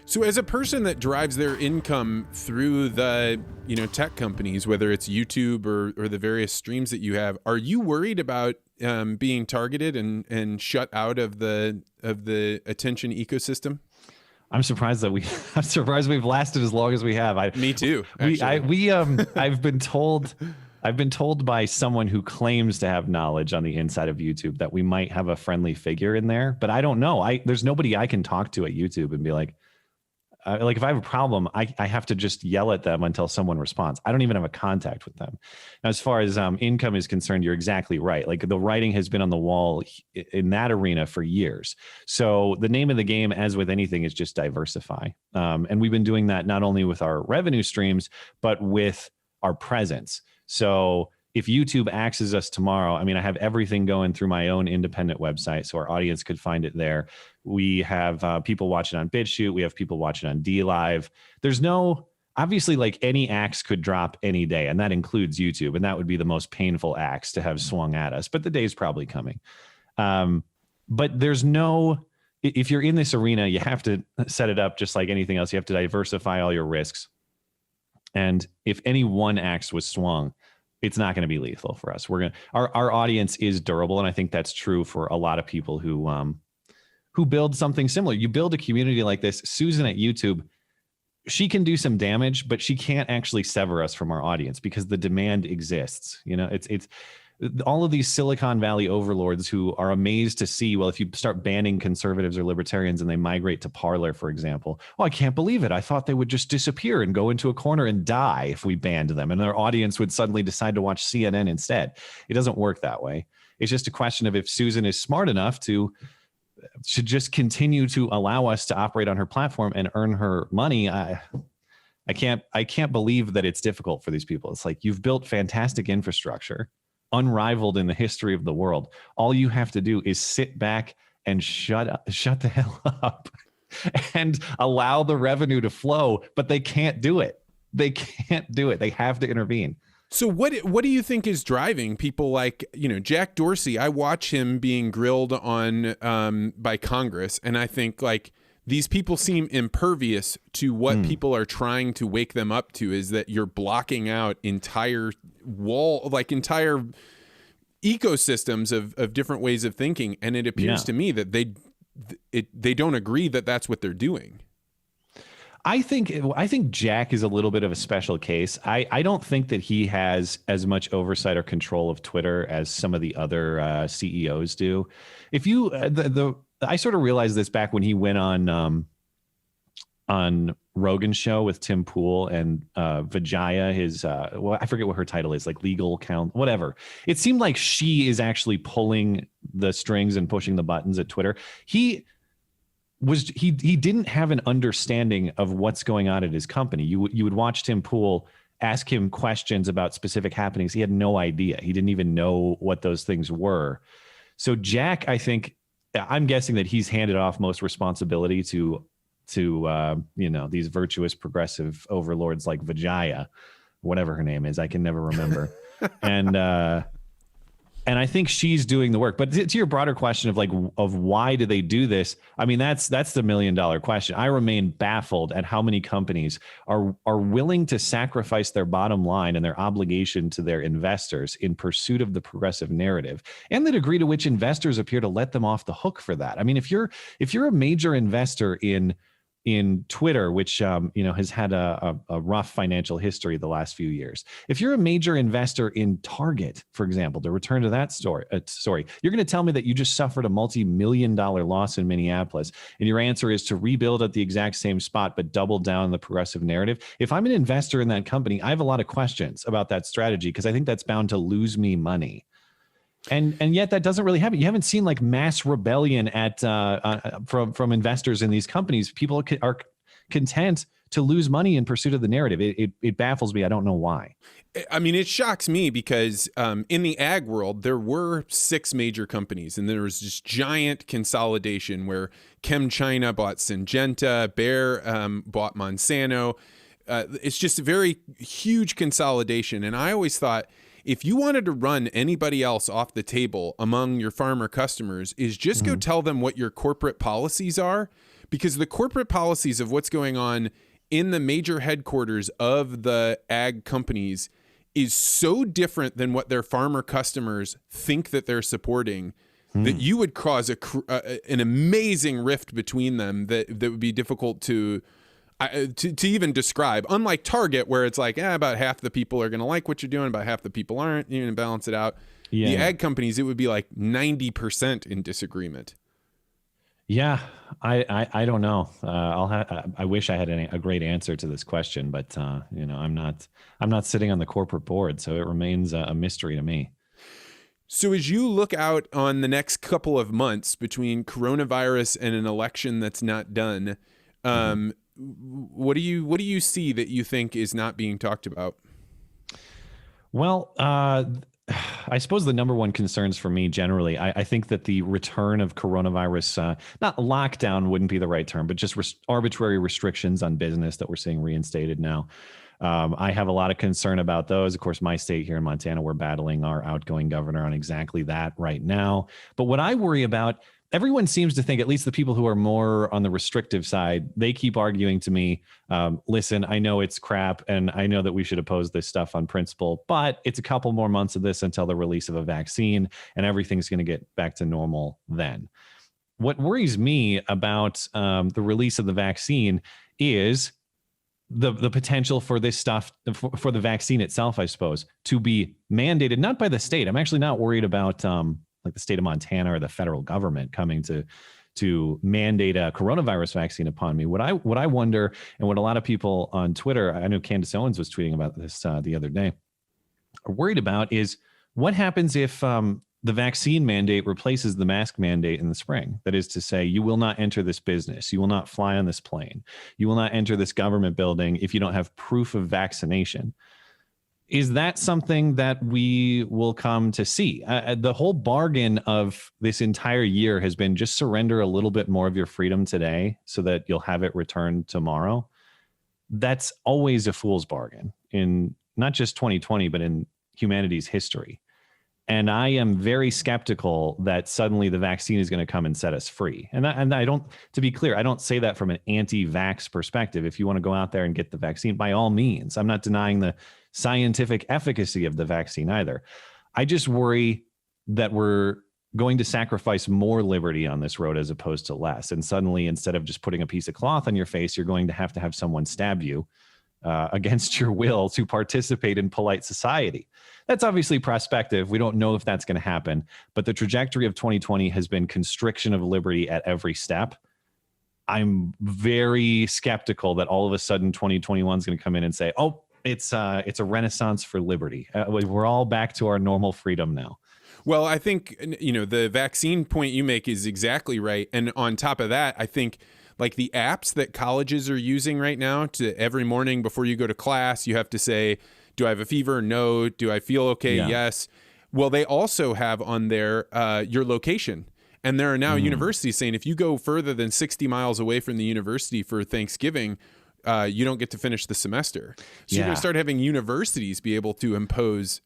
So as a person that drives their income through the, tech companies, whether it's YouTube or the various streams that you have, are you worried about being targeted and shut out of the attention ecosystem? I'm surprised that I'm surprised we've lasted as long as we have. Me too. I've been told by someone who claims to have knowledge on the inside of YouTube that we might have a friendly figure in there, but I don't know. There's nobody I can talk to at YouTube and be like if I have a problem, I have to just yell at them until someone responds. I don't even have a contact with them. Now, as far as income is concerned, you're exactly right. Like the writing has been on the wall in that arena for years. So the name of the game, as with anything, is just diversify. And we've been doing that not only with our revenue streams, but with our presence. So if YouTube axes us tomorrow, I have everything going through my own independent website, so our audience could find it there. We have people watching on BitChute. We have people watching on DLive. There's obviously, like any axe could drop any day, and that includes YouTube, and that would be the most painful axe to have swung at us, but the day's probably coming. But if you're in this arena, you have to set it up just like anything else. You have to diversify all your risks. And if any one axe was swung, it's not going to be lethal for us. Our audience is durable, and I think that's true for a lot of people who build something similar. You build a community like this. Susan at YouTube, she can do some damage, but she can't actually sever us from our audience because the demand exists. It's all of these Silicon Valley overlords who are amazed to see, well, if you start banning conservatives or libertarians and they migrate to Parler, for example, oh, I can't believe it. I thought they would just disappear and go into a corner and die if we banned them, and their audience would suddenly decide to watch CNN instead. It doesn't work that way. It's just a question of if Susan is smart enough to just continue to allow us to operate on her platform and earn her money. I can't believe that it's difficult for these people. It's like, you've built fantastic infrastructure, unrivaled in the history of the world. All you have to do is sit back and shut the hell up and allow the revenue to flow, but they can't do it. They have to intervene. So what do you think is driving people like, Jack Dorsey? I watch him being grilled on by Congress, and I think like these people seem impervious to what people are trying to wake them up to, is that you're blocking out entire ecosystems of different ways of thinking. And it appears to me that they don't agree that that's what they're doing. I think Jack is a little bit of a special case. I don't think that he has as much oversight or control of Twitter as some of the other CEOs do. If you I sort of realized this back when he went on Rogan's show with Tim Pool and Vijaya, his I forget what her title is, like legal count, whatever. It seemed like she is actually pulling the strings and pushing the buttons at Twitter. He didn't have an understanding of what's going on at his company. You would watch Tim Pool ask him questions about specific happenings. He had no idea. He didn't even know what those things were. So Jack, I'm guessing that he's handed off most responsibility to these virtuous progressive overlords like Vijaya, whatever her name is. I can never remember. And I think she's doing the work. But to your broader question of why do they do this? That's the $1 million question. I remain baffled at how many companies are willing to sacrifice their bottom line and their obligation to their investors in pursuit of the progressive narrative, and the degree to which investors appear to let them off the hook for that. If you're a major investor in Twitter, which has had a rough financial history the last few years. If you're a major investor in Target, for example, to return to that story, you're going to tell me that you just suffered a multi-million-dollar loss in Minneapolis, and your answer is to rebuild at the exact same spot but double down on the progressive narrative. If I'm an investor in that company, I have a lot of questions about that strategy because I think that's bound to lose me money. And yet that doesn't really happen. You haven't seen like mass rebellion from investors in these companies. People are content to lose money in pursuit of the narrative. It baffles me. I don't know why. It shocks me because in the ag world, there were 6 major companies, and there was this giant consolidation where ChemChina bought Syngenta, Bayer bought Monsanto. It's just a very huge consolidation. And I always thought, if you wanted to run anybody else off the table among your farmer customers, is just go tell them what your corporate policies are, because the corporate policies of what's going on in the major headquarters of the ag companies is so different than what their farmer customers think that they're supporting, that you would cause an amazing rift between them that would be difficult to even describe. Unlike Target, where it's like, about half the people are going to like what you're doing, about half the people aren't. You're going to balance it out. The ag companies, it would be like 90% in disagreement. Yeah, I don't know. I wish I had a great answer to this question, but I'm not sitting on the corporate board, so it remains a mystery to me. So as you look out on the next couple of months between coronavirus and an election that's not done, what do you see that you think is not being talked about? Well, I suppose the number one concerns for me generally, I think that the return of coronavirus, not lockdown wouldn't be the right term, but just arbitrary restrictions on business that we're seeing reinstated now. I have a lot of concern about those. Of course, my state here in Montana, we're battling our outgoing governor on exactly that right now. But what I worry about, everyone seems to think, at least the people who are more on the restrictive side, they keep arguing to me, listen, I know it's crap and I know that we should oppose this stuff on principle, but it's a couple more months of this until the release of a vaccine and everything's going to get back to normal then. What worries me about the release of the vaccine is the potential for this stuff, for the vaccine itself, I suppose, to be mandated, not by the state. I'm actually not worried about like the state of Montana or the federal government coming to mandate a coronavirus vaccine upon me. What I wonder, and what a lot of people on Twitter, I know Candace Owens was tweeting about this the other day, are worried about is what happens if the vaccine mandate replaces the mask mandate in the spring. That is to say, you will not enter this business. You will not fly on this plane. You will not enter this government building if you don't have proof of vaccination. Is that something that we will come to see? The whole bargain of this entire year has been just surrender a little bit more of your freedom today so that you'll have it returned tomorrow. That's always a fool's bargain in not just 2020, but in humanity's history. And I am very skeptical that suddenly the vaccine is going to come and set us free. And I don't, to be clear, I don't say that from an anti-vax perspective. If you want to go out there and get the vaccine, by all means, I'm not denying the scientific efficacy of the vaccine either. I just worry that we're going to sacrifice more liberty on this road as opposed to less. And suddenly, instead of just putting a piece of cloth on your face, you're going to have someone stab you against your will to participate in polite society. That's obviously prospective. We don't know if that's going to happen, but the trajectory of 2020 has been constriction of liberty at every step. I'm very skeptical that all of a sudden 2021 is going to come in and say, oh, it's a renaissance for liberty. We're all back to our normal freedom now. Well, I think, the vaccine point you make is exactly right. And on top of that, I think like the apps that colleges are using right now to every morning before you go to class, you have to say, do I have a fever? No. Do I feel okay? Yeah. Yes. Well, they also have on there your location. And there are now universities saying if you go further than 60 miles away from the university for Thanksgiving, you don't get to finish the semester. So you're going to start having universities be able to impose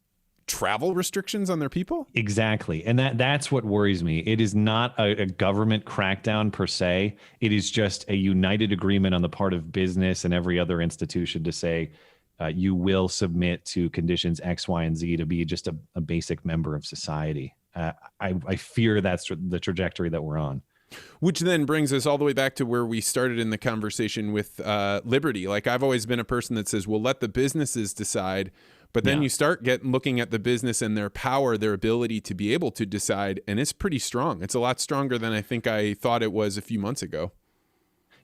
travel restrictions on their people? Exactly. And that's what worries me. It is not a government crackdown per se. It is just a united agreement on the part of business and every other institution to say, you will submit to conditions X, Y, and Z to be just a basic member of society. I fear that's the trajectory that we're on. Which then brings us all the way back to where we started in the conversation with liberty. Like I've always been a person that says, well, let the businesses decide. But then you start looking at the business and their power, their ability to be able to decide. And it's pretty strong. It's a lot stronger than I think I thought it was a few months ago.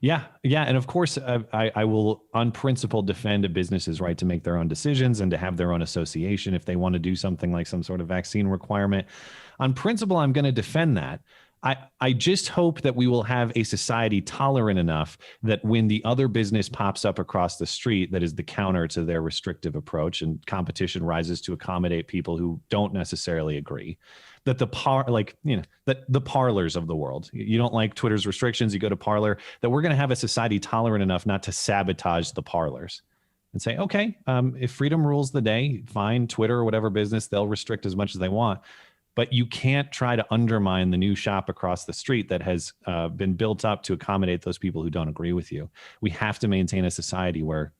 Yeah. And of course, I will on principle defend a business's right to make their own decisions and to have their own association if they want to do something like some sort of vaccine requirement. On principle, I'm going to defend that. I just hope that we will have a society tolerant enough that when the other business pops up across the street that is the counter to their restrictive approach and competition rises to accommodate people who don't necessarily agree, that the Parlors of the world, you don't like Twitter's restrictions, you go to Parler, that we're going to have a society tolerant enough not to sabotage the Parlors and say, okay, if freedom rules the day, fine, Twitter or whatever business, they'll restrict as much as they want. But you can't try to undermine the new shop across the street that has been built up to accommodate those people who don't agree with you. We have to maintain a society where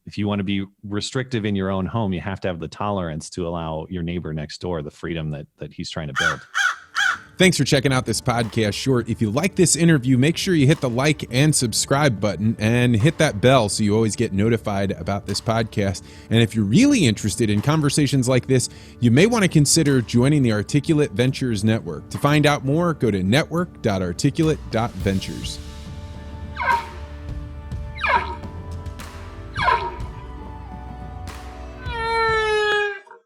if you want to be restrictive in your own home, you have to have the tolerance to allow your neighbor next door the freedom that he's trying to build. Thanks for checking out this podcast short. If you like this interview, make sure you hit the like and subscribe button and hit that bell so you always get notified about this podcast. And if you're really interested in conversations like this, you may want to consider joining the Articulate Ventures Network. To find out more, go to network.articulate.ventures.